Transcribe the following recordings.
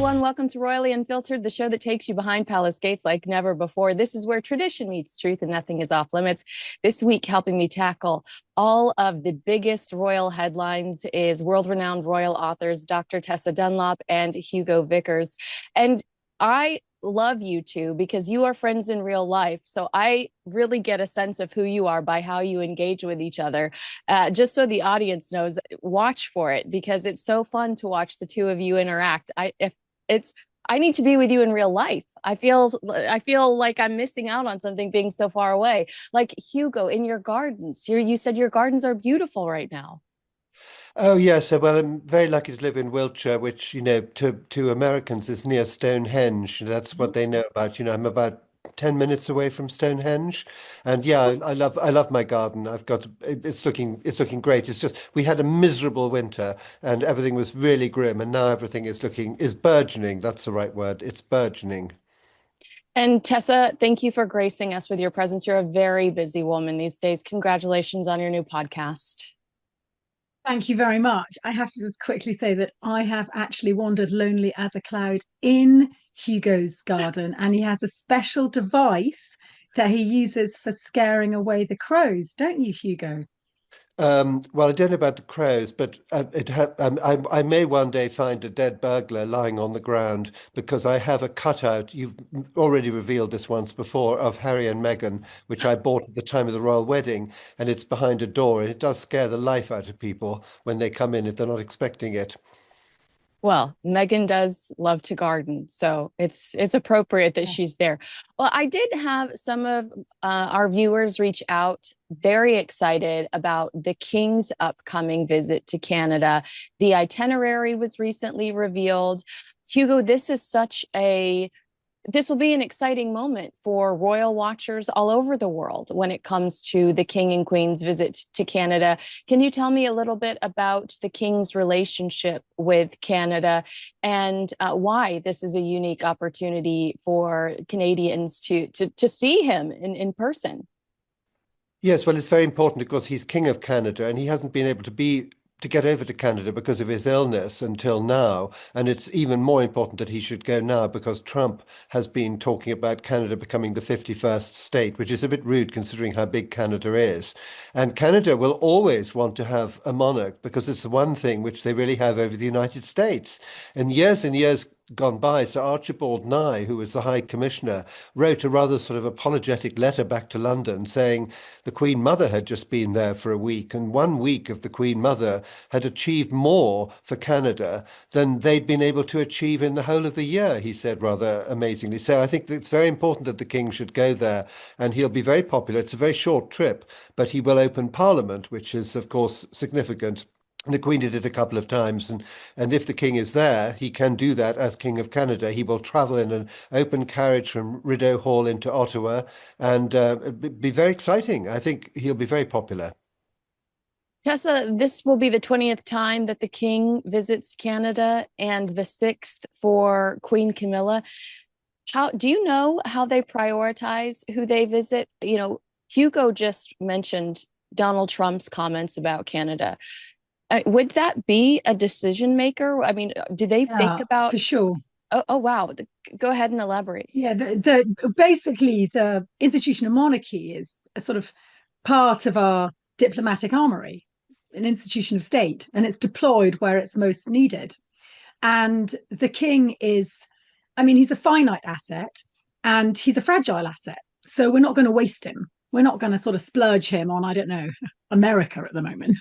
everyone. Welcome to Royally Unfiltered, the show that takes you behind palace gates like never before. This is where tradition meets truth and nothing is off limits. This week, helping me tackle all of the biggest royal headlines is world-renowned royal authors Dr. Tessa Dunlop and Hugo Vickers. And I love you two because you are friends in real life. So I really get a sense of who you are by how you engage with each other. Just so the audience knows, watch for it because it's so fun to watch the two of you interact. I need to be with you in real life. I feel like I'm missing out on something being so far away. Like Hugo, in your gardens, you said your gardens are beautiful right now. Oh yes, well, I'm very lucky to live in Wiltshire, which, to Americans is near Stonehenge. That's what they know about. I'm about 10 minutes away from Stonehenge. And yeah, I love my garden. It's looking great. It's just we had a miserable winter and everything was really grim, and now everything is burgeoning. That's the right word. It's burgeoning. And Tessa, thank you for gracing us with your presence. You're a very busy woman these days. Congratulations on your new podcast. Thank you very much. I have to just quickly say that I have actually wandered lonely as a cloud in Hugo's garden, and he has a special device that he uses for scaring away the crows, don't you, Hugo? Well, I don't know about the crows, but I may one day find a dead burglar lying on the ground because I have a cutout. You've already revealed this once before of Harry and Meghan, which I bought at the time of the royal wedding, and it's behind a door, and it does scare the life out of people when they come in if they're not expecting it. Well, Meghan does love to garden, so it's appropriate that she's there. Well, I did have some of our viewers reach out, very excited about the King's upcoming visit to Canada. The itinerary was recently revealed. Hugo, this will be an exciting moment for royal watchers all over the world when it comes to the King and Queen's visit to Canada. Can you tell me a little bit about the King's relationship with Canada and why this is a unique opportunity for Canadians to see him in person? Yes, well, it's very important because he's King of Canada and he hasn't been able to get over to Canada because of his illness until now. And it's even more important that he should go now because Trump has been talking about Canada becoming the 51st state, which is a bit rude considering how big Canada is. And Canada will always want to have a monarch because it's the one thing which they really have over the United States. And years gone by, Sir Archibald Nye, who was the High Commissioner, wrote a rather sort of apologetic letter back to London saying the Queen Mother had just been there for a week, and 1 week of the Queen Mother had achieved more for Canada than they'd been able to achieve in the whole of the year, he said rather amazingly. So I think that it's very important that the King should go there, and he'll be very popular. It's a very short trip, but he will open Parliament, which is, of course, significant. The Queen did it a couple of times, and if the King is there, he can do that as King of Canada. He will travel in an open carriage from Rideau Hall into Ottawa, and be very exciting. I think he'll be very popular. Tessa, this will be the 20th time that the King visits Canada and the 6th for Queen Camilla. How do you know how they prioritize who they visit? Hugo just mentioned Donald Trump's comments about Canada. Would that be a decision maker? I mean, do they think Yeah, about? for sure. Oh, wow. Go ahead and elaborate. Yeah, basically the institution of monarchy is a sort of part of our diplomatic armory, an institution of state, and it's deployed where it's most needed. And the king is, I mean, he's a finite asset and he's a fragile asset. So we're not going to waste him. We're not going to sort of splurge him on, I don't know, America at the moment.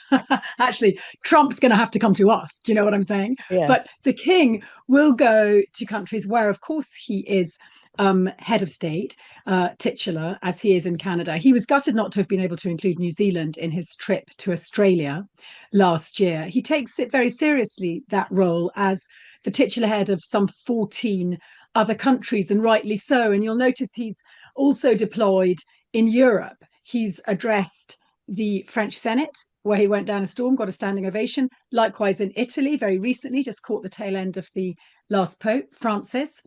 Actually, Trump's going to have to come to us. Do you know what I'm saying? But Yes. the king will go to countries where, of course, he is head of state, titular, as he is in Canada. He was gutted not to have been able to include New Zealand in his trip to Australia last year. He takes it very seriously, that role, as the titular head of some 14 other countries, and rightly so. And you'll notice he's also deployed in Europe. He's addressed the French Senate, where he went down a storm, got a standing ovation. Likewise in Italy, very recently, just caught the tail end of the last Pope, Francis.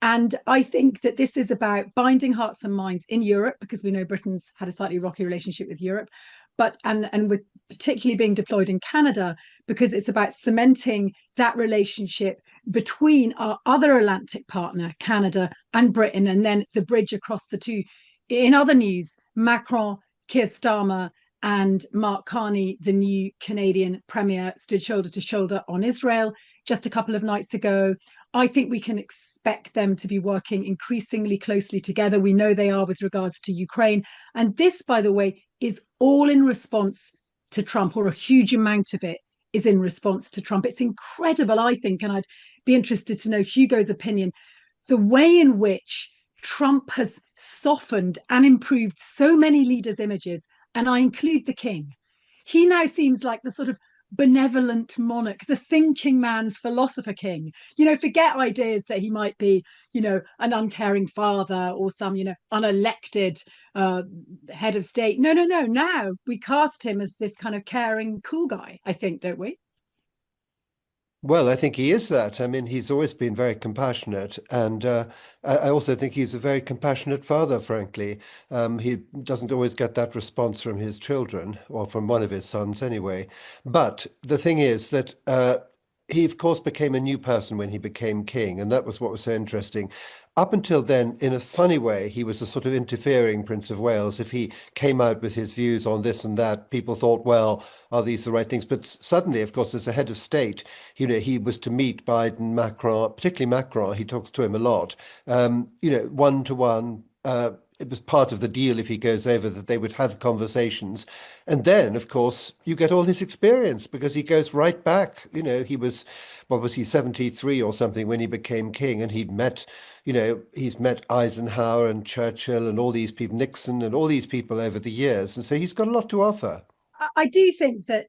And I think that this is about binding hearts and minds in Europe, because we know Britain's had a slightly rocky relationship with Europe, but and with particularly being deployed in Canada, because it's about cementing that relationship between our other Atlantic partner, Canada, and Britain, and then the bridge across the two. In other news, Macron, Keir Starmer, and Mark Carney, the new Canadian Premier, stood shoulder to shoulder on Israel just a couple of nights ago. I think we can expect them to be working increasingly closely together. We know they are with regards to Ukraine. And this, by the way, is all in response to Trump, or a huge amount of it is in response to Trump. It's incredible, I think, and I'd be interested to know Hugo's opinion, the way in which Trump has softened and improved so many leaders' images, and I include the king. He now seems like the sort of benevolent monarch, the thinking man's philosopher king. Forget ideas that he might be, an uncaring father or some, unelected head of state. No. Now we cast him as this kind of caring, cool guy, I think, don't we? Well, I think he is that. I mean, he's always been very compassionate. And I also think he's a very compassionate father, frankly. He doesn't always get that response from his children, or from one of his sons anyway. But the thing is that he, of course, became a new person when he became king. And that was what was so interesting. Up until then, in a funny way, he was a sort of interfering Prince of Wales. If he came out with his views on this and that, people thought, well, are these the right things? But suddenly, of course, as a head of state, he was to meet Biden, Macron, particularly Macron. He talks to him a lot, one to one. It was part of the deal, if he goes over, that they would have conversations. And then, of course, you get all his experience, because he goes right back. He was, what was he, 73 or something when he became king, and he's met Eisenhower and Churchill and all these people, Nixon and all these people over the years. And so he's got a lot to offer. I do think that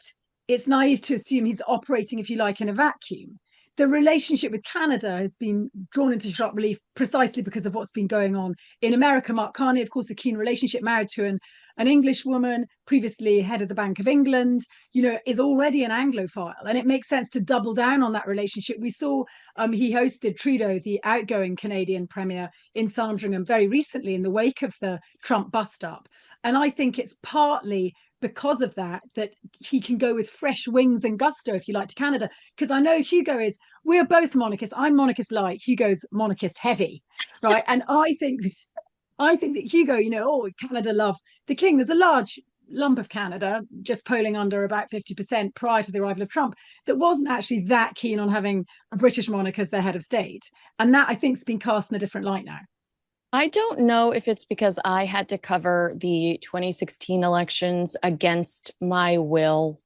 it's naive to assume he's operating, if you like, in a vacuum. The relationship with Canada has been drawn into sharp relief precisely because of what's been going on in America. Mark Carney, of course, a keen relationship, married to an English woman, previously head of the Bank of England, is already an Anglophile. And it makes sense to double down on that relationship. We saw he hosted Trudeau, the outgoing Canadian Premier, in Sandringham very recently in the wake of the Trump bust-up. And I think it's partly because of that he can go with fresh wings and gusto, if you like, to Canada. Because I know we're both monarchists. I'm monarchist light, Hugo's monarchist heavy, right? And I think that Hugo, Canada love the king. There's a large lump of Canada, just polling under about 50% prior to the arrival of Trump, that wasn't actually that keen on having a British monarch as their head of state. And that, I think, has been cast in a different light now. I don't know if it's because I had to cover the 2016 elections against my will,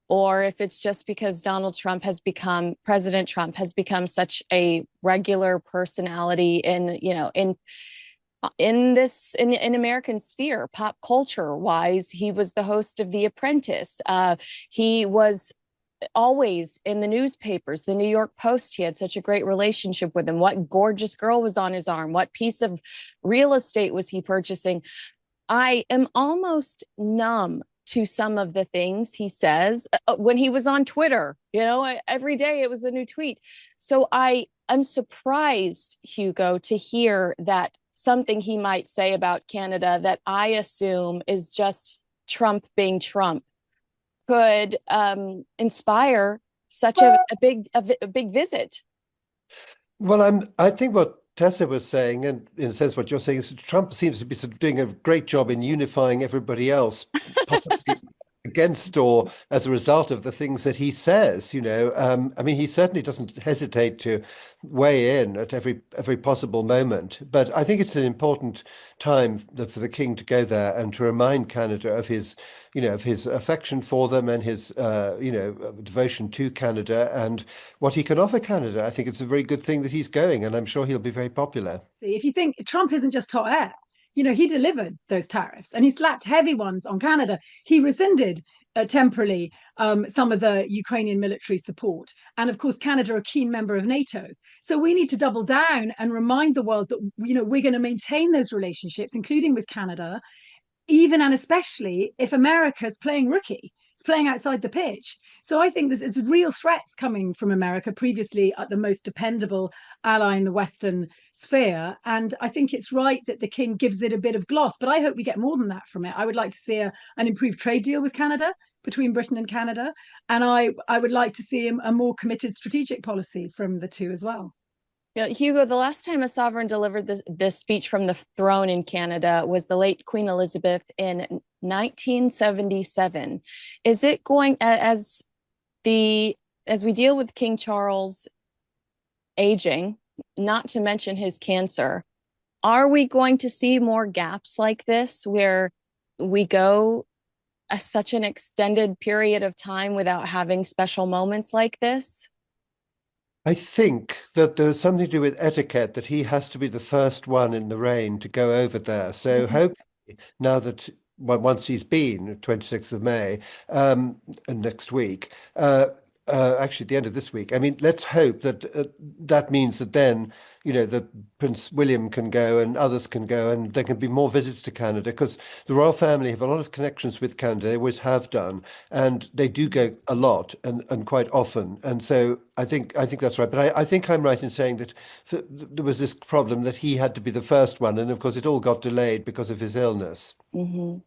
or if it's just because President Trump has become such a regular personality in American sphere, pop culture wise. He was the host of The Apprentice. He was always in the newspapers, the New York Post. He had such a great relationship with him. What gorgeous girl was on his arm? What piece of real estate was he purchasing? I am almost numb to some of the things he says when he was on Twitter. Every day it was a new tweet. So I am surprised, Hugo, to hear that something he might say about Canada that I assume is just Trump being Trump could inspire such a big visit. Well, I think what Tessa was saying, and in a sense what you're saying, is Trump seems to be sort of doing a great job in unifying everybody else, possibly against or as a result of the things that he says. I mean, he certainly doesn't hesitate to weigh in at every possible moment. But I think it's an important time for the king to go there and to remind Canada of his affection for them, and his devotion to Canada and what he can offer Canada. I think it's a very good thing that he's going, and I'm sure he'll be very popular. If you think Trump isn't just hot air, he delivered those tariffs and he slapped heavy ones on Canada. He rescinded temporarily some of the Ukrainian military support. And of course, Canada, a keen member of NATO. So we need to double down and remind the world that, we're going to maintain those relationships, including with Canada, even and especially if America's playing rookie. It's playing outside the pitch. So I think there's real threats coming from America, previously the most dependable ally in the Western sphere. And I think it's right that the king gives it a bit of gloss, but I hope we get more than that from it. I would like to see an improved trade deal with Canada. between Britain and Canada. And I would like to see a more committed strategic policy from the two as well. Yeah, Hugo, the last time a sovereign delivered this speech from the throne in Canada was the late Queen Elizabeth in 1977. Is it going as we deal with King Charles aging, not to mention his cancer, are we going to see more gaps like this where we go such an extended period of time without having special moments like this? I think that there's something to do with etiquette, that he has to be the first one in the reign to go over there. So hopefully now that once he's been 26th of May, next week, actually at the end of this week, I mean, let's hope that that means that then, that Prince William can go and others can go and there can be more visits to Canada, because the royal family have a lot of connections with Canada. They always have done, and they do go a lot and quite often. And so I think that's right. But I think I'm right in saying that there was this problem that he had to be the first one, and of course it all got delayed because of his illness. Mm-hmm.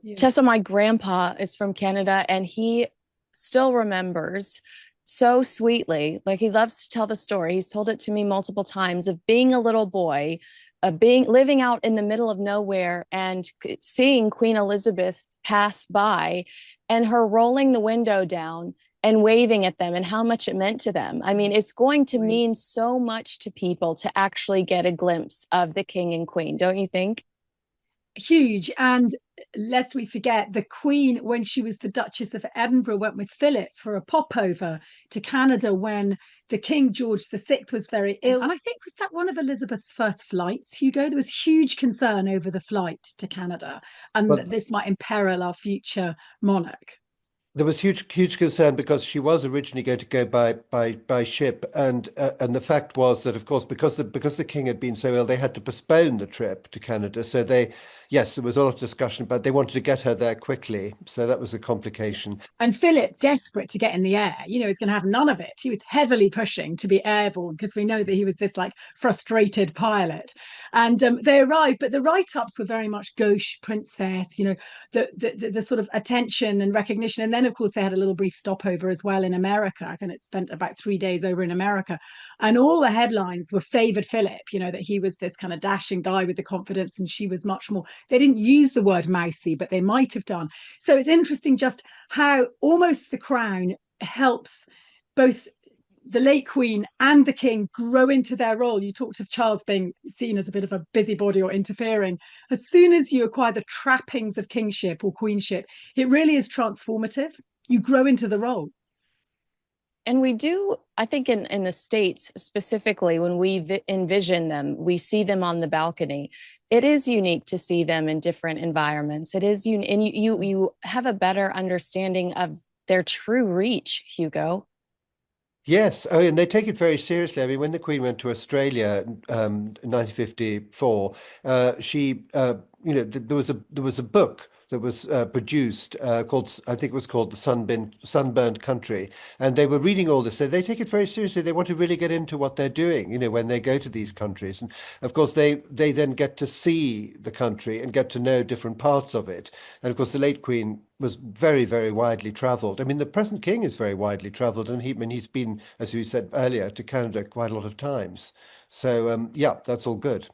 Yeah. Tessa, my grandpa is from Canada, and he still remembers so sweetly. Like, he loves to tell the story. He's told it to me multiple times, of being a little boy, of living out in the middle of nowhere and seeing Queen Elizabeth pass by, and her rolling the window down and waving at them, and how much it meant to them. I mean, it's going to mean so much to people to actually get a glimpse of the king and queen, don't you think? Huge. And lest we forget, the Queen, when she was the Duchess of Edinburgh, went with Philip for a popover to Canada when the King George VI was very ill. And I think, was that one of Elizabeth's first flights, Hugo? There was huge concern over the flight to Canada, and But that this might imperil our future monarch. there was huge concern because she was originally going to go by ship, and the fact was that, of course, because the king had been so ill, they had to postpone the trip to Canada. So yes, there was a lot of discussion, but they wanted to get her there quickly. So that was a complication. And Philip, desperate to get in the air, he's going to have none of it. He was heavily pushing to be airborne, because we know that he was this like frustrated pilot. And they arrived, but the write-ups were very much gauche princess, the sort of attention and recognition. And then, of course, they had a little brief stopover as well in America, and it spent about 3 days over in America. And all the headlines were favoured Philip, that he was this kind of dashing guy with the confidence, and she was much more. They didn't use the word mousy, but they might have done. So it's interesting just how almost the crown helps both the late Queen and the King grow into their role. You talked of Charles being seen as a bit of a busybody or interfering. As soon as you acquire the trappings of kingship or queenship, it really is transformative. You grow into the role. And we do, I think, in the States specifically, when we envision them, we see them on the balcony. It is unique to see them in different environments. It is, and you have a better understanding of their true reach, Hugo. Yes, oh, and they take it very seriously. I mean, when the Queen went to Australia in 1954, she, there was a book that was produced called, I think it was called The Sunburned Country, and they were reading all this. So they take it very seriously. They want to really get into what they're doing, when they go to these countries. And of course, they then get to see the country and get to know different parts of it. And of course, the late Queen was very, very widely travelled. I mean, the present king is very widely travelled, and he's been, as you said earlier, to Canada quite a lot of times. So yeah, that's all good.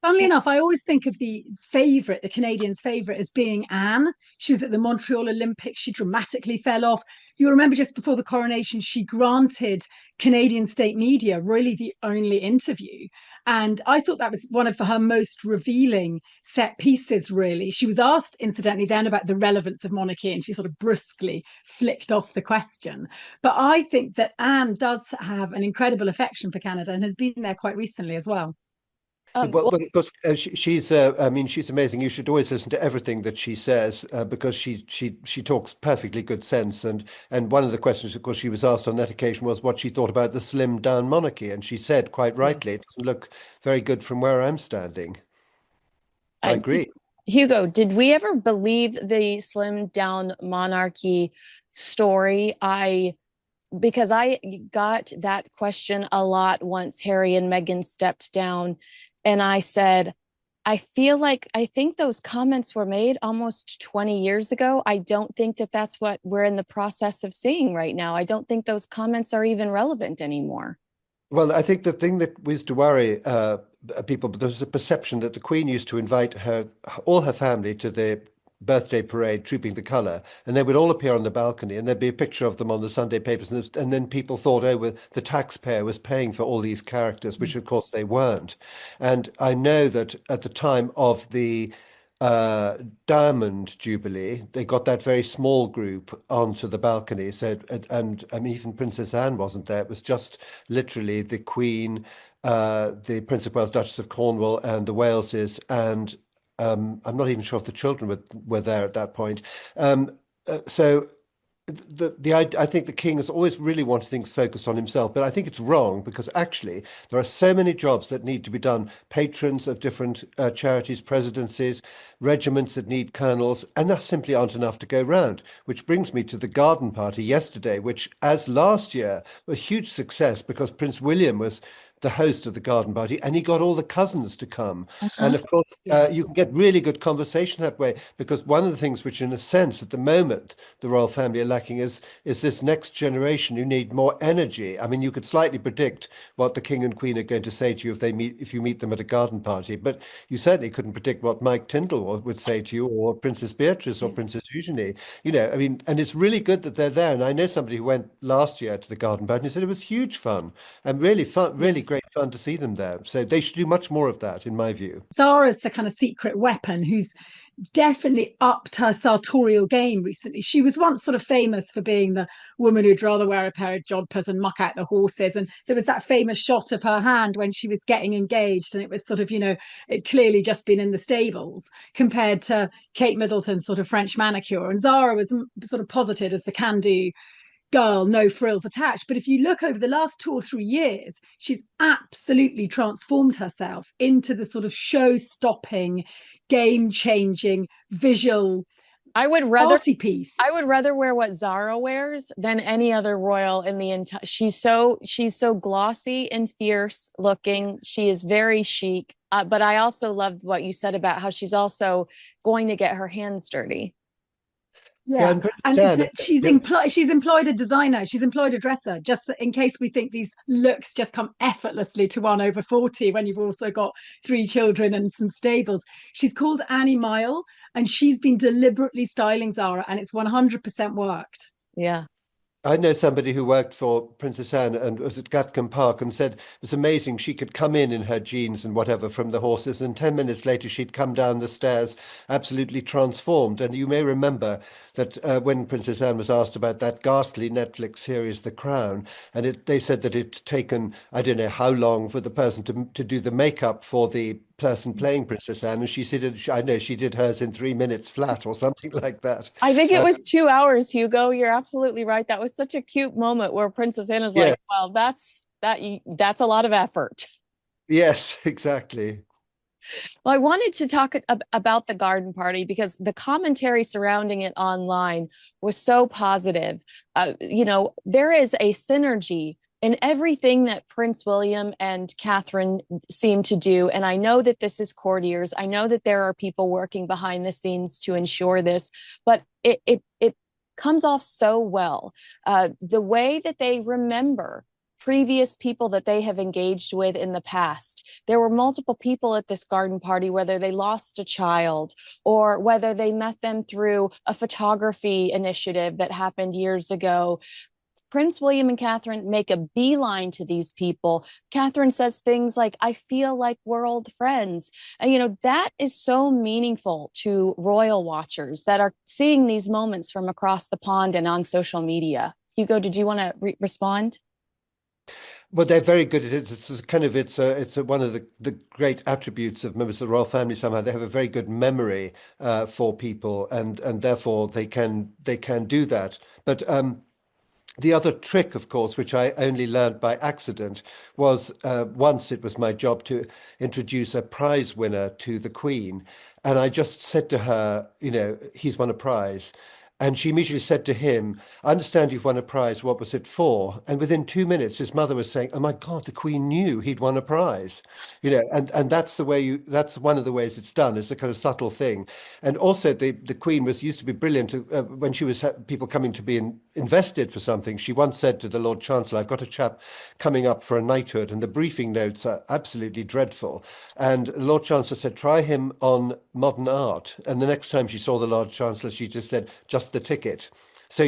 Funnily enough, I always think of the favourite, the Canadians' favourite, as being Anne. She was at the Montreal Olympics. She dramatically fell off. You'll remember just before the coronation, she granted Canadian state media really the only interview. And I thought that was one of her most revealing set pieces, really. She was asked, incidentally, then about the relevance of monarchy, and she sort of brusquely flicked off the question. But I think that Anne does have an incredible affection for Canada and has been there quite recently as well. Well, but of course, she's. I mean, she's amazing. You should always listen to everything that she says because she talks perfectly good sense. And one of the questions, of course, she was asked on that occasion was what she thought about the slimmed down monarchy, and she said quite rightly, it doesn't look very good from where I'm standing. I agree. Hugo, did we ever believe the slimmed down monarchy story? Because I got that question a lot once Harry and Meghan stepped down, and I said, I feel like I think those comments were made almost 20 years ago. I don't think that that's what we're in the process of seeing right now. I don't think those comments are even relevant anymore. Well, I think the thing that was to worry people, but there was a perception that the Queen used to invite all her family to the birthday parade, Trooping the Colour, and they would all appear on the balcony, and there'd be a picture of them on the Sunday papers, and then people thought, oh, well, the taxpayer was paying for all these characters, which of course they weren't. And I know that at the time of the uh, Diamond Jubilee, they got that very small group onto the balcony. So, and I mean, even Princess Anne wasn't there. It was just literally the Queen, the Prince of Wales, Duchess of Cornwall, and the Waleses, and I'm not even sure if the children were there at that point. So I think the king has always really wanted things focused on himself, but I think it's wrong because actually there are so many jobs that need to be done. Patrons of different charities, presidencies, regiments that need colonels, and there simply aren't enough to go round. Which brings me to the garden party yesterday, which, as last year, was a huge success because Prince William was the host of the garden party, and he got all the cousins to come. And of course, you Yes. can get really good conversation that way because one of the things which, in a sense, at the moment, the royal family are lacking is this next generation who need more energy. I mean, you could slightly predict what the king and queen are going to say to you if you meet them at a garden party, but you certainly couldn't predict what Mike Tyndall would say to you, or Princess Beatrice, or Princess Eugenie. I mean, and it's really good that they're there. And I know somebody who went last year to the garden party and he said it was huge fun and really fun, really Yes. great fun to see them there. So they should do much more of that, in my view. Zara's the kind of secret weapon who's definitely upped her sartorial game recently. She was once sort of famous for being the woman who'd rather wear a pair of jodhpurs and muck out the horses. And there was that famous shot of her hand when she was getting engaged, and it was sort of, it clearly just been in the stables compared to Kate Middleton's sort of French manicure. And Zara was sort of posited as the can-do girl, no frills attached. But if you look over the last 2 or 3 years, she's absolutely transformed herself into the sort of show stopping, game changing, visual I would rather party piece. I would rather wear what Zara wears than any other royal in the entire. She's so glossy and fierce looking. She is very chic. But I also loved what you said about how she's also going to get her hands dirty. Yeah, Yeah, and pretty and sad. she's employed a designer, she's employed a dresser, just in case we think these looks just come effortlessly to one over 40 when you've also got 3 children and some stables. She's called Annie Mile, and she's been deliberately styling Zara, and it's 100% worked. Yeah. I know somebody who worked for Princess Anne and was at Gatcombe Park and said it was amazing. She could come in her jeans and whatever from the horses, and 10 minutes later she'd come down the stairs absolutely transformed. And you may remember that when Princess Anne was asked about that ghastly Netflix series, The Crown, and they said that it'd taken, I don't know how long for the person to do the makeup for the person playing Princess Anne, and she said, I know she did hers in 3 minutes flat or something like that. I think it was 2 hours, Hugo. You're absolutely right. That was such a cute moment where Princess Anna's Yeah, like, well, that's a lot of effort. yes, exactly. Well, I wanted to talk about the garden party because the commentary surrounding it online was so positive. There is a synergy in everything that Prince William and Catherine seem to do. And I know that this is courtiers. I know that there are people working behind the scenes to ensure this, but it comes off so well. The way that they remember previous people that they have engaged with in the past. There were multiple people at this garden party, whether they lost a child or whether they met them through a photography initiative that happened years ago. Prince William and Catherine make a beeline to these people. Catherine says things like, I feel like we're old friends. And, that is so meaningful to royal watchers that are seeing these moments from across the pond and on social media. Hugo, did you want to respond? Well, they're very good at it. One of the great attributes of members of the royal family. Somehow they have a very good memory for people, and therefore they can do that. But the other trick, of course, which I only learned by accident, was once it was my job to introduce a prize winner to the Queen, and I just said to her, he's won a prize. And she immediately said to him, I understand you've won a prize. What was it for? And within 2 minutes, his mother was saying, oh my God, the Queen knew he'd won a prize. And that's the way that's one of the ways it's done. It's a kind of subtle thing. And also the Queen used to be brilliant when she was people coming to be invested for something. She once said to the Lord Chancellor, I've got a chap coming up for a knighthood, and the briefing notes are absolutely dreadful. And the Lord Chancellor said, try him on modern art. And the next time she saw the Lord Chancellor, she just said, just the ticket. So,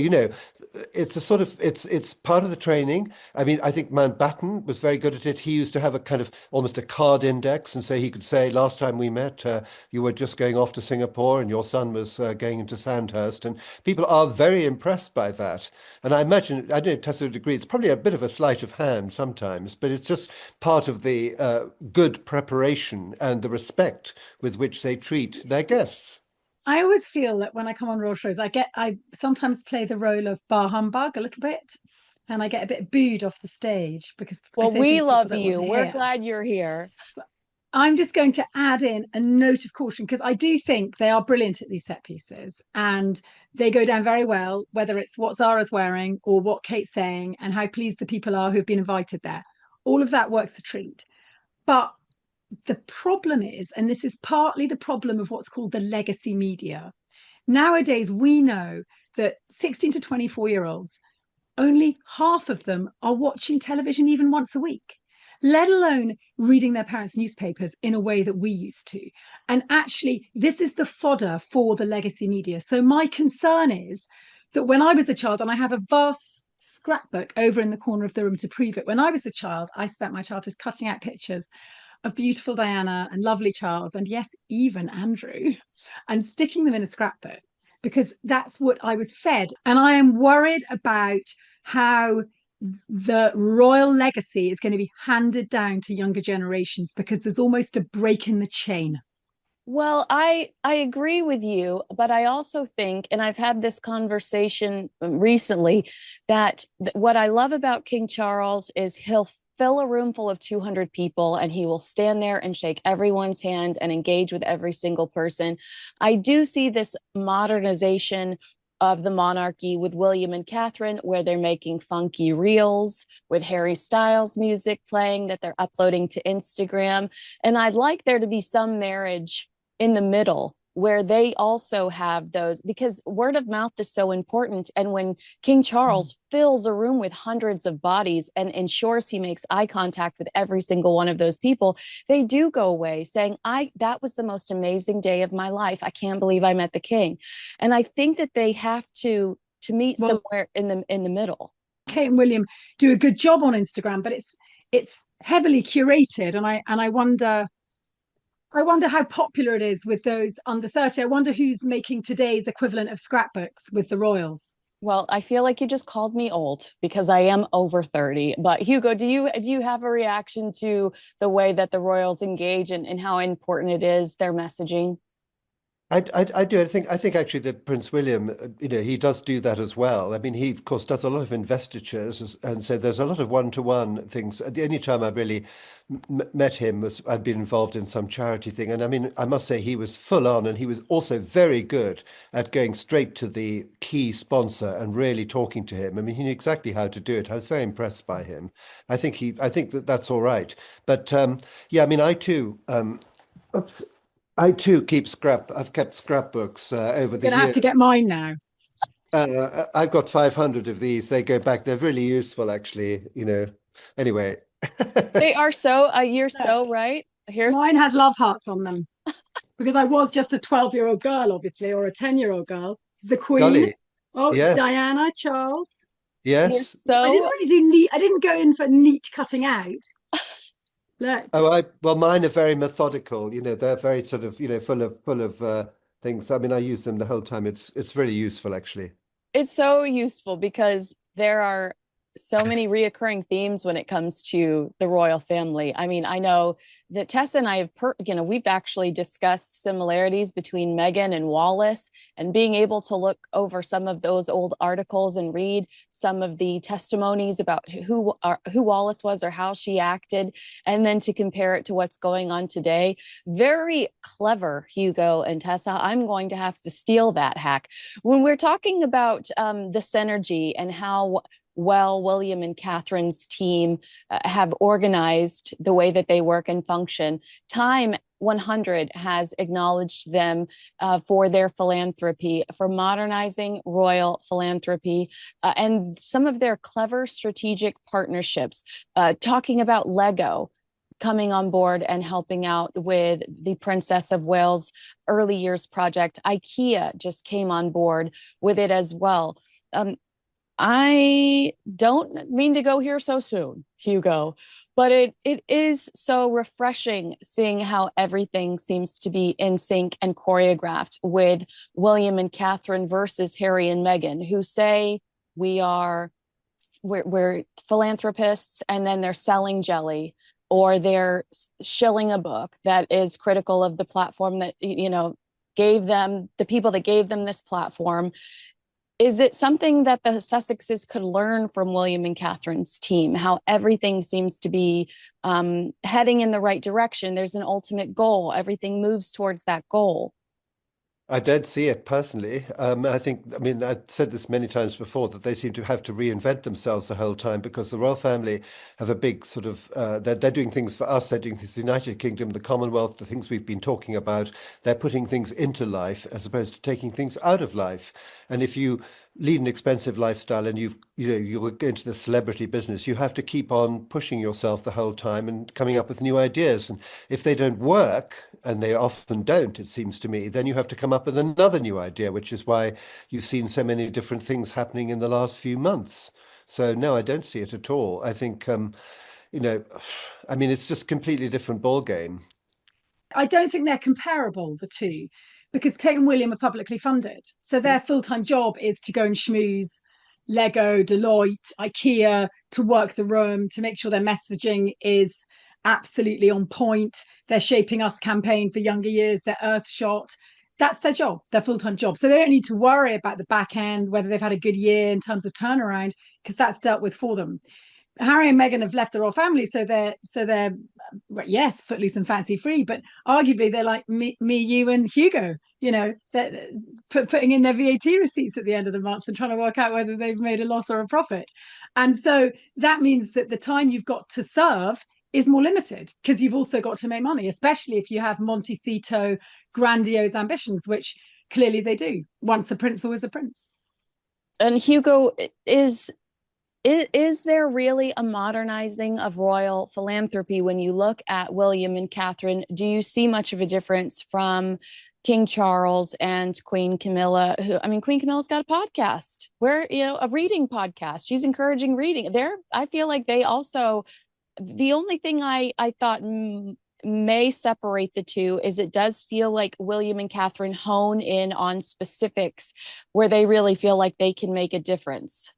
it's a sort of it's part of the training. I mean, I think Mountbatten was very good at it. He used to have a kind of almost a card index, and so he could say, last time we met, you were just going off to Singapore and your son was going into Sandhurst. And people are very impressed by that. And I imagine, I don't know if Tessa would agree, it's probably a bit of a sleight of hand sometimes, but it's just part of the good preparation and the respect with which they treat their guests. I always feel that when I come on royal shows, I sometimes play the role of bar humbug a little bit, and I get a bit booed off the stage because I Well, say we things people love don't want you. to We're hear. glad you're here. I'm just going to add in a note of caution because I do think they are brilliant at these set pieces and they go down very well, whether it's what Zara's wearing or what Kate's saying and how pleased the people are who've been invited there. All of that works a treat. But the problem is, and this is partly the problem of what's called the legacy media. Nowadays, we know that 16 to 24-year-olds, only half of them are watching television even once a week, let alone reading their parents' newspapers in a way that we used to. And actually, this is the fodder for the legacy media. So my concern is that when I was a child, and I have a vast scrapbook over in the corner of the room to prove it, when I was a child, I spent my childhood cutting out pictures of beautiful Diana and lovely Charles, and yes, even Andrew, and sticking them in a scrapbook because that's what I was fed. And I am worried about how the royal legacy is going to be handed down to younger generations because there's almost a break in the chain. Well, I agree with you, but I also think, and I've had this conversation recently, that what I love about King Charles is he'll fill a room full of 200 people and he will stand there and shake everyone's hand and engage with every single person. I do see this modernization of the monarchy with William and Catherine, where they're making funky reels with Harry Styles music playing that they're uploading to Instagram. And I'd like there to be some marriage in the middle where they also have those, because word of mouth is so important. And when King Charles fills a room with hundreds of bodies and ensures he makes eye contact with every single one of those people, they do go away saying, that was the most amazing day of my life. I can't believe I met the king. And I think that they have to meet somewhere in the middle. Kate and William do a good job on Instagram, but it's heavily curated, and I wonder how popular it is with those under 30. I wonder who's making today's equivalent of scrapbooks with the royals. Well, I feel like you just called me old because I am over 30. But Hugo, do you have a reaction to the way that the royals engage and how important it is, their messaging? I do. I think actually that Prince William, he does do that as well. I mean, he of course does a lot of investitures, and so there's a lot of one-to-one things. The only time I really met him was I'd been involved in some charity thing, and I mean, I must say he was full on, and he was also very good at going straight to the key sponsor and really talking to him. I mean, he knew exactly how to do it. I was very impressed by him. I think that that's all right. But yeah, I mean, oops. I too I've kept scrapbooks over the Gonna have years. to get mine now. I've got 500 of these. They go back. They're really useful, actually. Anyway. They are so, you're Look, so right. Here's mine has love hearts on them because I was just a 12-year-old girl, obviously, or a 10-year-old girl. The Queen. Golly. Oh, Yes. Diana, Charles. you're Yes. I didn't so really do neat. I didn't go in for neat cutting out. Look, Well, mine are very methodical. They're very sort of, full of things. I mean, I use them the whole time. It's really useful, actually. it's so useful because there are so many reoccurring themes when it comes to the royal family. I mean, I know that Tessa and I have, we've actually discussed similarities between Meghan and Wallace, and being able to look over some of those old articles and read some of the testimonies about who Wallace was or how she acted, and then to compare it to what's going on today. Very clever, Hugo and Tessa. I'm going to have to steal that hack. When we're talking about the synergy and how well William and Catherine's team have organized the way that they work and function, Time 100 has acknowledged them for their philanthropy, for modernizing royal philanthropy, and some of their clever strategic partnerships, talking about Lego coming on board and helping out with the Princess of Wales early years project. IKEA just came on board with it as well. I don't mean to go here so soon, Hugo, but it is so refreshing seeing how everything seems to be in sync and choreographed with William and Catherine versus Harry and Meghan, who say we're philanthropists, and then they're selling jelly, or they're shilling a book that is critical of the platform that, gave them, the people that gave them this platform. Is it something that the Sussexes could learn from William and Catherine's team, how everything seems to be heading in the right direction? There's an ultimate goal. Everything moves towards that goal. I don't see it personally. I've said this many times before, that they seem to have to reinvent themselves the whole time, because the royal family have a big sort of, they're doing things for us, they're doing things for the United Kingdom, the Commonwealth, the things we've been talking about. They're putting things into life as opposed to taking things out of life. And if you lead an expensive lifestyle and you're going into the celebrity business, you have to keep on pushing yourself the whole time and coming up with new ideas. And if they don't work, and they often don't, it seems to me, then you have to come up with another new idea, which is why you've seen so many different things happening in the last few months. So no, I don't see it at all. I think, it's just a completely different ball game. I don't think they're comparable, the two, because Kate and William are publicly funded. So their full-time job is to go and schmooze Lego, Deloitte, IKEA, to work the room, to make sure their messaging is absolutely on point. Their Shaping Us campaign for younger years, their Earthshot. That's their job, their full-time job. So they don't need to worry about the back end, whether they've had a good year in terms of turnaround, because that's dealt with for them. Harry and Meghan have left the royal family, so they're yes, footloose and fancy free, but arguably they're like me, you, and Hugo. They're putting in their VAT receipts at the end of the month and trying to work out whether they've made a loss or a profit. And so that means that the time you've got to serve is more limited, because you've also got to make money, especially if you have Montecito grandiose ambitions, which clearly they do. Once a prince, always a prince. And Hugo, is there really a modernizing of royal philanthropy when you look at William and Catherine? Do you see much of a difference from King Charles and Queen Camilla? Queen Camilla's got a podcast, a reading podcast. She's encouraging reading. I feel like they also, the only thing I thought may separate the two is it does feel like William and Catherine hone in on specifics where they really feel like they can make a difference.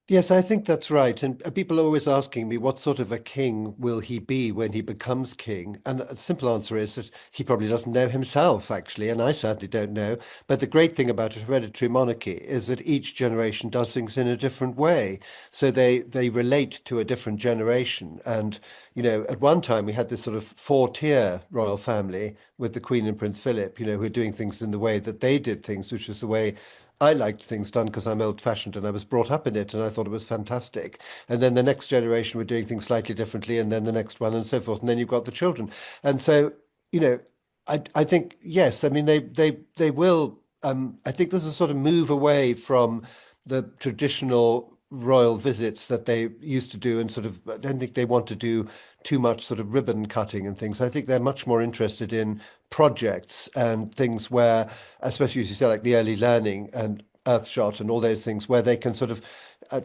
Yes, I think that's right. And people are always asking me, what sort of a king will he be when he becomes king? And the simple answer is that he probably doesn't know himself, actually, and I certainly don't know. But the great thing about a hereditary monarchy is that each generation does things in a different way. So they relate to a different generation. And, at one time we had this sort of four-tier royal family with the Queen and Prince Philip, who were doing things in the way that they did things, which was the way I liked things done, because I'm old-fashioned and I was brought up in it and I thought it was fantastic. And then the next generation were doing things slightly differently, and then the next one, and so forth. And then you've got the children. And so, I think, yes, they will. I think there's a sort of move away from the traditional royal visits that they used to do, and sort of, I don't think they want to do too much sort of ribbon cutting and things. I think they're much more interested in projects and things where, especially as you say, like the early learning and Earthshot and all those things, where they can sort of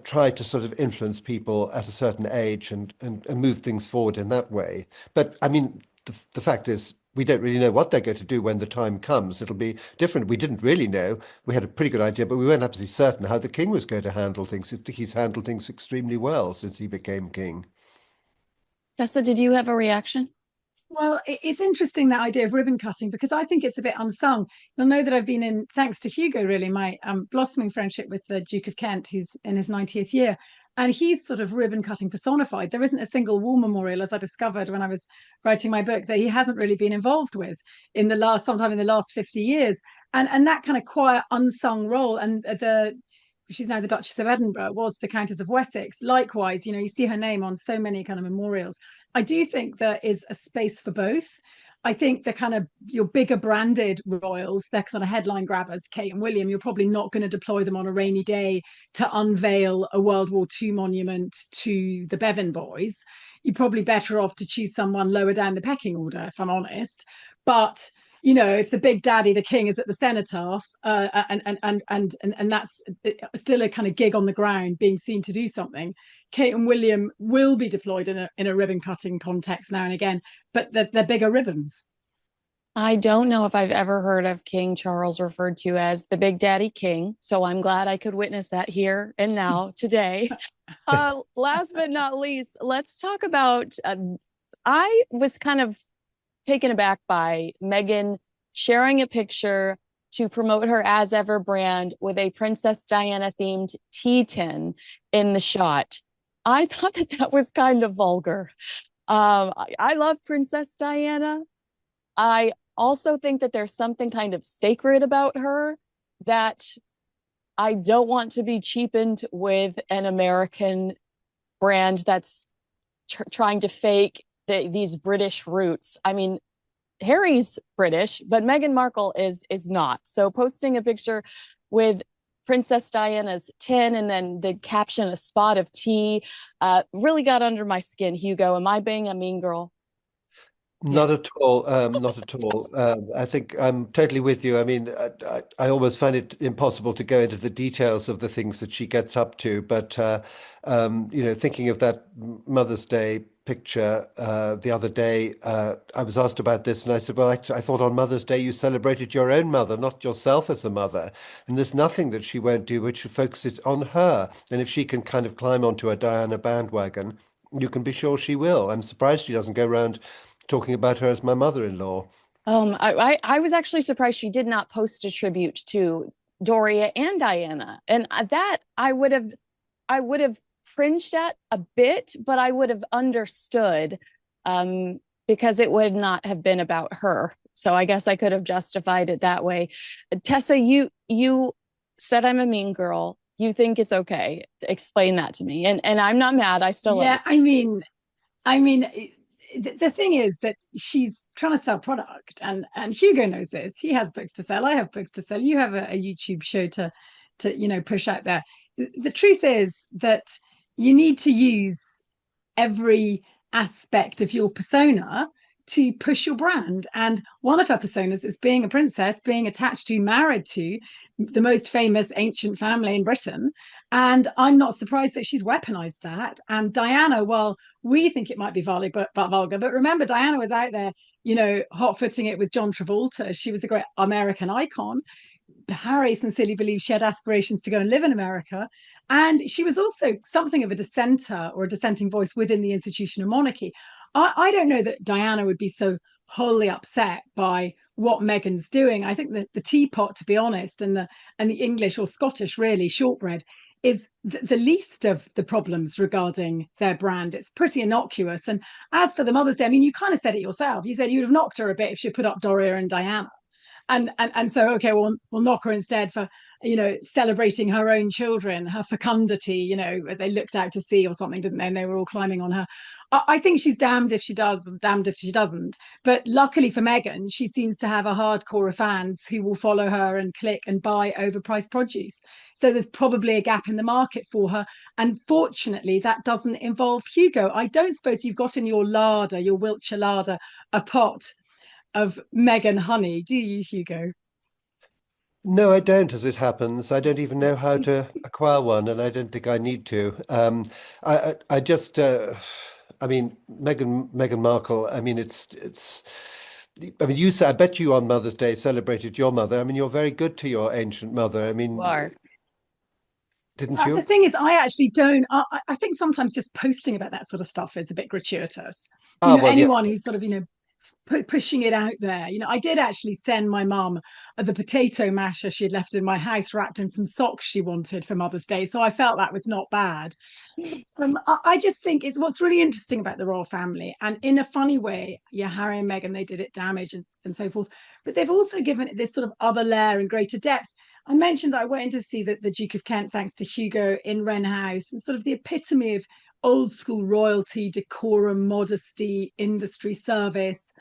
try to sort of influence people at a certain age and move things forward in that way. But the fact is, we don't really know what they're going to do when the time comes. It'll be different. We didn't really know. We had a pretty good idea, but we weren't absolutely certain how the king was going to handle things. He's handled things extremely well since he became king. Tessa, did you have a reaction? Well, it's interesting, that idea of ribbon cutting, because I think it's a bit unsung. You'll know that I've been in, thanks to Hugo, really, my blossoming friendship with the Duke of Kent, who's in his 90th year. And he's sort of ribbon cutting personified. There isn't a single war memorial, as I discovered when I was writing my book, that he hasn't really been involved with sometime in the last 50 years. And that kind of quiet, unsung role. And she's now the Duchess of Edinburgh, was the Countess of Wessex. Likewise, you see her name on so many kind of memorials. I do think there is a space for both. I think the kind of your bigger branded royals, they're kind of headline grabbers, Kate and William, you're probably not going to deploy them on a rainy day to unveil a World War II monument to the Bevan boys. You're probably better off to choose someone lower down the pecking order, if I'm honest. But if the big daddy, the king, is at the cenotaph, and that's still a kind of gig on the ground, being seen to do something, Kate and William will be deployed in a ribbon cutting context now and again, but they're bigger ribbons. I don't know if I've ever heard of King Charles referred to as the Big Daddy King, so I'm glad I could witness that here and now today. Last but not least, let's talk about. I was kind of taken aback by Meghan sharing a picture to promote her As Ever brand with a Princess Diana themed tea tin in the shot. I thought that was kind of vulgar. I love Princess Diana. I also think that there's something kind of sacred about her that I don't want to be cheapened with an American brand that's trying to fake these British roots. I mean, Harry's British, but Meghan Markle is not. So posting a picture with Princess Diana's tin and then the caption, a spot of tea, really got under my skin. Hugo, am I being a mean girl? Not at all. Not at all. I think I'm totally with you. I mean, I almost find it impossible to go into the details of the things that she gets up to. But thinking of that Mother's Day picture the other day, I was asked about this, and I said, "Well, I thought on Mother's Day you celebrated your own mother, not yourself as a mother. And there's nothing that she won't do which focuses on her. And if she can kind of climb onto a Diana bandwagon, you can be sure she will. I'm surprised she doesn't go around talking about her as my mother-in-law." I was actually surprised she did not post a tribute to Doria and Diana, and that I would have cringed at a bit, but I would have understood, because it would not have been about her. So I guess I could have justified it that way. Tessa, you said I'm a mean girl. You think it's okay? Explain that to me. And I'm not mad. I still love Yeah, it. I mean, the thing is that she's trying to sell product, and Hugo knows this. He has books to sell. I have books to sell. You have a YouTube show to push out there. The truth is that you need to use every aspect of your persona to push your brand. And one of her personas is being a princess, being attached to, married to the most famous ancient family in Britain. And I'm not surprised that she's weaponized that. And Diana, well, we think it might be vulgar, but remember, Diana was out there, hot footing it with John Travolta. She was a great American icon. Harry sincerely believes she had aspirations to go and live in America. And she was also something of a dissenter, or a dissenting voice within the institution of monarchy. I don't know that Diana would be so wholly upset by what Meghan's doing. I think that the teapot, to be honest, and the English or Scottish, really, shortbread, is the least of the problems regarding their brand. It's pretty innocuous. And as for the Mother's Day, I mean, you kind of said it yourself. You said you'd have knocked her a bit if she put up Doria and Diana. And so, okay, we'll knock her instead for celebrating her own children, her fecundity. They looked out to sea or something, didn't they? And they were all climbing on her. I think she's damned if she does, damned if she doesn't. But luckily for Meghan, she seems to have a hardcore of fans who will follow her and click and buy overpriced produce. So there's probably a gap in the market for her. And fortunately, that doesn't involve Hugo. I don't suppose you've got in your larder, your Wiltshire larder, a pot of Meghan honey, do you, Hugo? No, I don't, as it happens. I don't even know how to acquire one, and I don't think I need to. I just, I mean, Meghan Markle. I mean, it's. I mean, I bet you on Mother's Day celebrated your mother. I mean, you're very good to your ancient mother. I You mean, are. didn't The you? thing is, I actually don't. I think sometimes just posting about that sort of stuff is a bit gratuitous. Ah, well, yes. Anyone who's sort of, pushing it out there. I did actually send my mum the potato masher she had left in my house wrapped in some socks she wanted for Mother's Day. So I felt that was not bad. I just think it's what's really interesting about the royal family. And in a funny way, yeah, Harry and Meghan, they did it damage and so forth. But they've also given it this sort of other layer and greater depth. I mentioned that I went in to see the Duke of Kent, thanks to Hugo, in Wren House, and sort of the epitome of old school royalty, decorum, modesty, industry, service.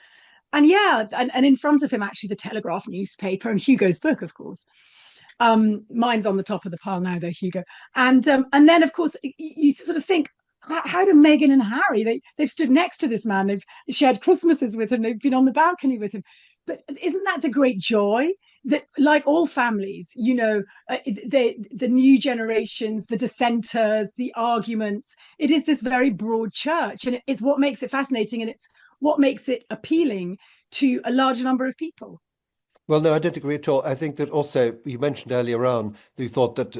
And yeah, and in front of him, actually, the Telegraph newspaper and Hugo's book, of course. Mine's on the top of the pile now, though, Hugo. And then, of course, you sort of think, how do Meghan and Harry, they've stood next to this man, they've shared Christmases with him, they've been on the balcony with him. But isn't that the great joy that, like all families, the new generations, the dissenters, the arguments, it is this very broad church, and it's what makes it fascinating, and it's what makes it appealing to a large number of people. Well, no, I don't agree at all. I think that also, you mentioned earlier on, you thought that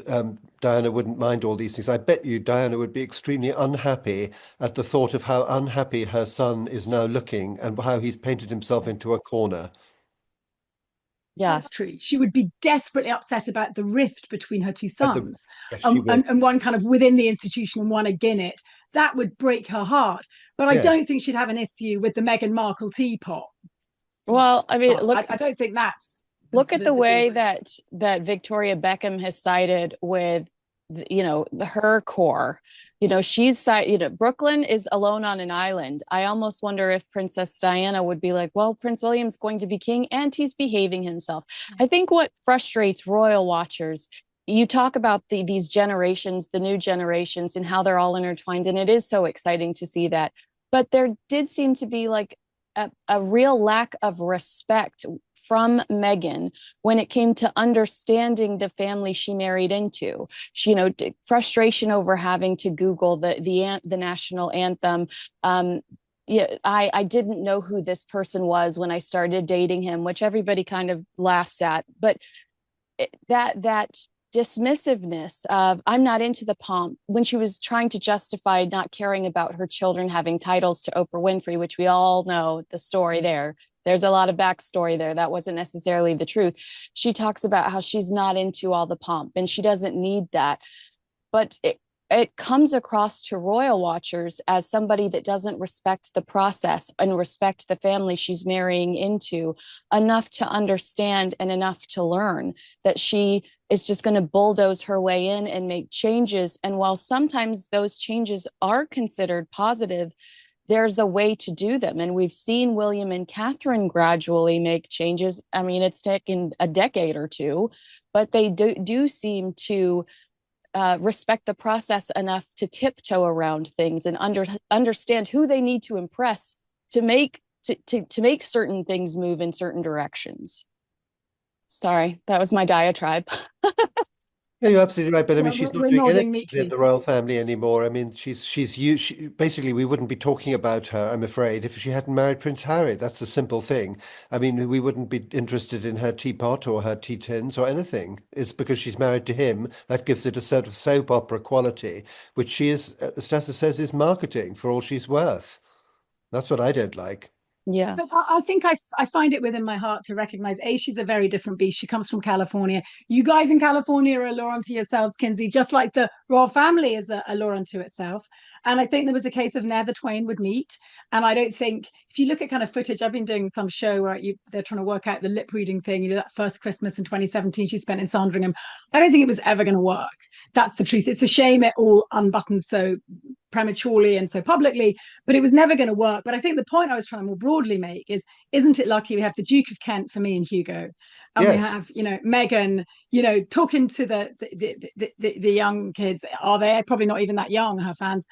Diana wouldn't mind all these things. I bet you Diana would be extremely unhappy at the thought of how unhappy her son is now looking and how he's painted himself into a corner. Yeah. That's true. She would be desperately upset about the rift between her two sons, Yes, she would. and one kind of within the institution and one again it. That would break her heart. But I Yes. don't think she'd have an issue with the Meghan Markle teapot. Well, I mean, But look, I don't think that's look at the way deal. that Victoria Beckham has sided with, her core. Brooklyn is alone on an island. I almost wonder if Princess Diana would be like, well, Prince William's going to be king and he's behaving himself. I think what frustrates royal watchers, you talk about these generations, the new generations, and how they're all intertwined, and it is so exciting to see that. But there did seem to be like a real lack of respect from Meghan when it came to understanding the family she married into. She, frustration over having to Google the national anthem. I didn't know who this person was when I started dating him, which everybody kind of laughs at. But that dismissiveness of I'm not into the pomp, when she was trying to justify not caring about her children having titles to Oprah Winfrey, which we all know the story there. There's a lot of backstory there. That wasn't necessarily the truth. She talks about how she's not into all the pomp and she doesn't need that. But it comes across to royal watchers as somebody that doesn't respect the process and respect the family she's marrying into enough to understand and enough to learn that she is just going to bulldoze her way in and make changes. And while sometimes those changes are considered positive, there's a way to do them. And we've seen William and Catherine gradually make changes. I mean, it's taken a decade or two, but they do seem to respect the process enough to tiptoe around things and understand who they need to impress to make certain things move in certain directions. Sorry, that was my diatribe. Yeah, you're absolutely right. But I mean, Well, she's not we're doing nodding anything in meekly. the royal family anymore. I mean, basically, we wouldn't be talking about her, I'm afraid, if she hadn't married Prince Harry. That's the simple thing. I mean, we wouldn't be interested in her teapot or her tea tins or anything. It's because she's married to him that gives it a sort of soap opera quality, which she is, as Tessa says, is marketing for all she's worth. That's what I don't like. Yeah. But I think I find it within my heart to recognize, she's a very different beast. She comes from California. You guys in California are a law unto yourselves, Kinsey, just like the royal family is a law unto itself. And I think there was a case of ne'er the twain would meet. And I don't think, if you look at kind of footage, I've been doing some show where they're trying to work out the lip reading thing, that first Christmas in 2017 she spent in Sandringham. I don't think it was ever going to work. That's the truth. It's a shame it all unbuttoned so prematurely and so publicly, but it was never going to work. But I think the point I was trying to more broadly make is, isn't it lucky we have the Duke of Kent for me and Hugo, and we Yes. have Meghan talking to the young kids. Are they probably not even that young, her fans,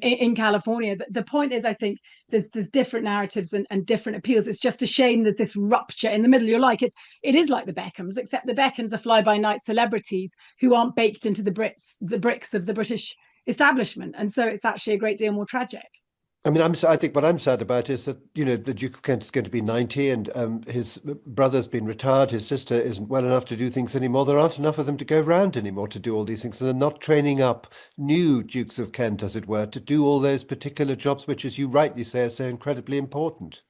in California? The point is, I think there's different narratives and different appeals. It's just a shame there's this rupture in the middle. You're like, it is like the Beckhams, except the Beckhams are fly-by-night celebrities who aren't baked into the bricks of the British establishment, and so it's actually a great deal more tragic. I mean, I think what I'm sad about is that, the Duke of Kent is going to be 90 and his brother's been retired. His sister isn't well enough to do things anymore. There aren't enough of them to go round anymore to do all these things. And they're not training up new Dukes of Kent, as it were, to do all those particular jobs, which, as you rightly say, are so incredibly important.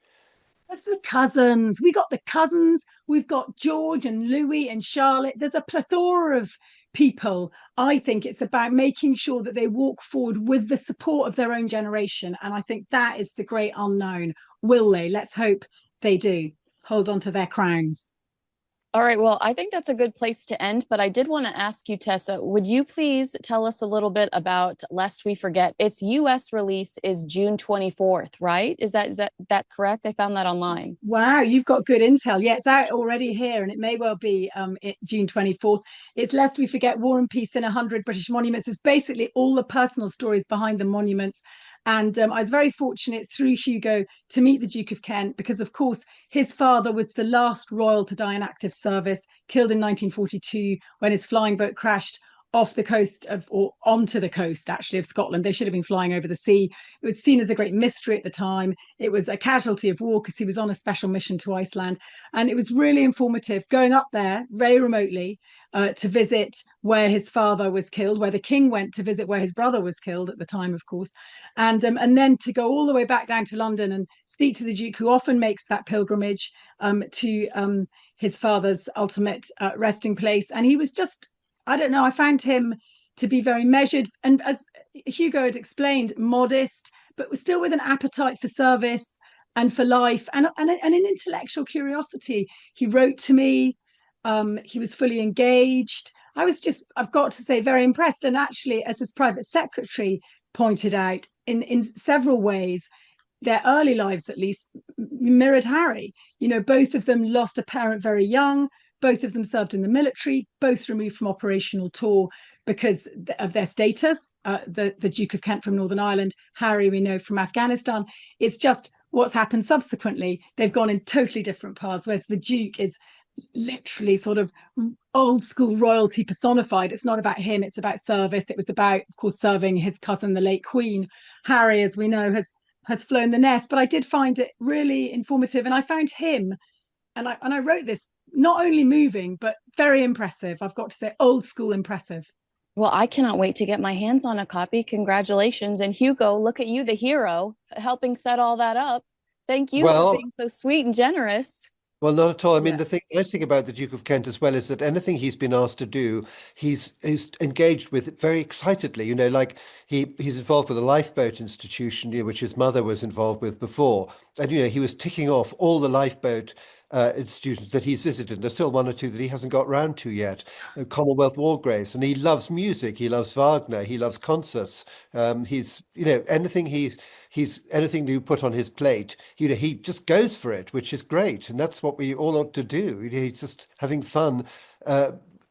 It's the cousins. We got the cousins. We've got George and Louis and Charlotte. There's a plethora of people. I think it's about making sure that they walk forward with the support of their own generation. And I think that is the great unknown. Will they? Let's hope they do hold on to their crowns. All right, well, I think that's a good place to end, but I did want to ask you, Tessa, would you please tell us a little bit about Lest We Forget? Its US release is June 24th, right? Is that correct? I found that online. Wow, you've got good intel. Yeah, it's out already here, and it may well be June 24th. It's Lest We Forget War and Peace in 100 British Monuments. It's basically all the personal stories behind the monuments. And I was very fortunate through Hugo to meet the Duke of Kent because, of course, his father was the last royal to die in active service, killed in 1942 when his flying boat crashed off the coast of, or onto the coast actually, of Scotland. They should have been flying over the sea. It was seen as a great mystery at the time. It was a casualty of war because he was on a special mission to Iceland. And it was really informative going up there very remotely to visit where his father was killed, where the king went to visit where his brother was killed at the time, of course. And then to go all the way back down to London and speak to the Duke, who often makes that pilgrimage to his father's ultimate resting place. And he was just, I don't know, I found him to be very measured and, as Hugo had explained, modest, but still with an appetite for service and for life and an intellectual curiosity. He wrote to me. He was fully engaged. I was just, I've got to say, very impressed. And actually, as his private secretary pointed out, in several ways, their early lives at least mirrored Harry. You know, both of them lost a parent very young. Both of them served in the military, both removed from operational tour because of their status. The Duke of Kent from Northern Ireland, Harry, we know, from Afghanistan. It's just what's happened subsequently. They've gone in totally different paths, whereas the Duke is literally sort of old school royalty personified. It's not about him, it's about service. It was about, of course, serving his cousin, the late Queen. Harry, as we know, has flown the nest. But I did find it really informative, and I found him, and I wrote this, not only moving, but very impressive. I've got to say, old school impressive. Well, I cannot wait to get my hands on a copy. Congratulations. And Hugo, look at you, the hero, helping set all that up. Thank you for Well, being so sweet and generous. well, not at all. I mean, Yeah. the nice thing about the Duke of Kent as well is that anything he's been asked to do, he's engaged with very excitedly. You know, like he's involved with the lifeboat institution, which his mother was involved with before, and he was ticking off all the lifeboat institutions that he's visited. There's still one or two that he hasn't got round to yet. Commonwealth War Graves, and he loves music. He loves Wagner. He loves concerts. He's anything he's anything that you put on his plate, he just goes for it, which is great. And that's what we all ought to do. He's just having fun,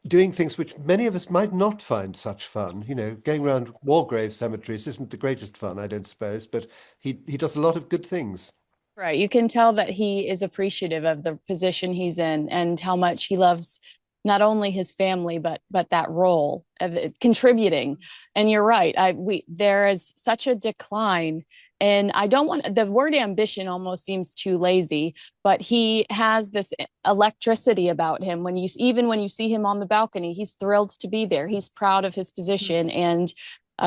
doing things which many of us might not find such fun. Going around war grave cemeteries isn't the greatest fun, I don't suppose, but he does a lot of good things. Right. You can tell that he is appreciative of the position he's in and how much he loves not only his family, but that role of contributing. And you're right. There is such a decline. And I don't want the word ambition almost seems too lazy, but he has this electricity about him. Even when you see him on the balcony, he's thrilled to be there. He's proud of his position, and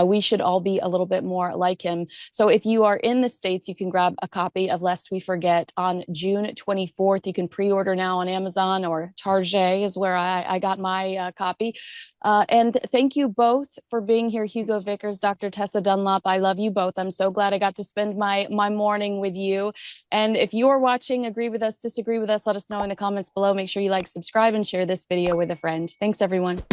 we should all be a little bit more like him. So if you are in the States, you can grab a copy of Lest We Forget on June 24th. You can pre-order now on Amazon, or Target is where I got my copy. And thank you both for being here, Hugo Vickers, Dr. Tessa Dunlop. I love you both. I'm so glad I got to spend my morning with you. And if you are watching, agree with us, disagree with us, let us know in the comments below. Make sure you like, subscribe, and share this video with a friend. Thanks, everyone.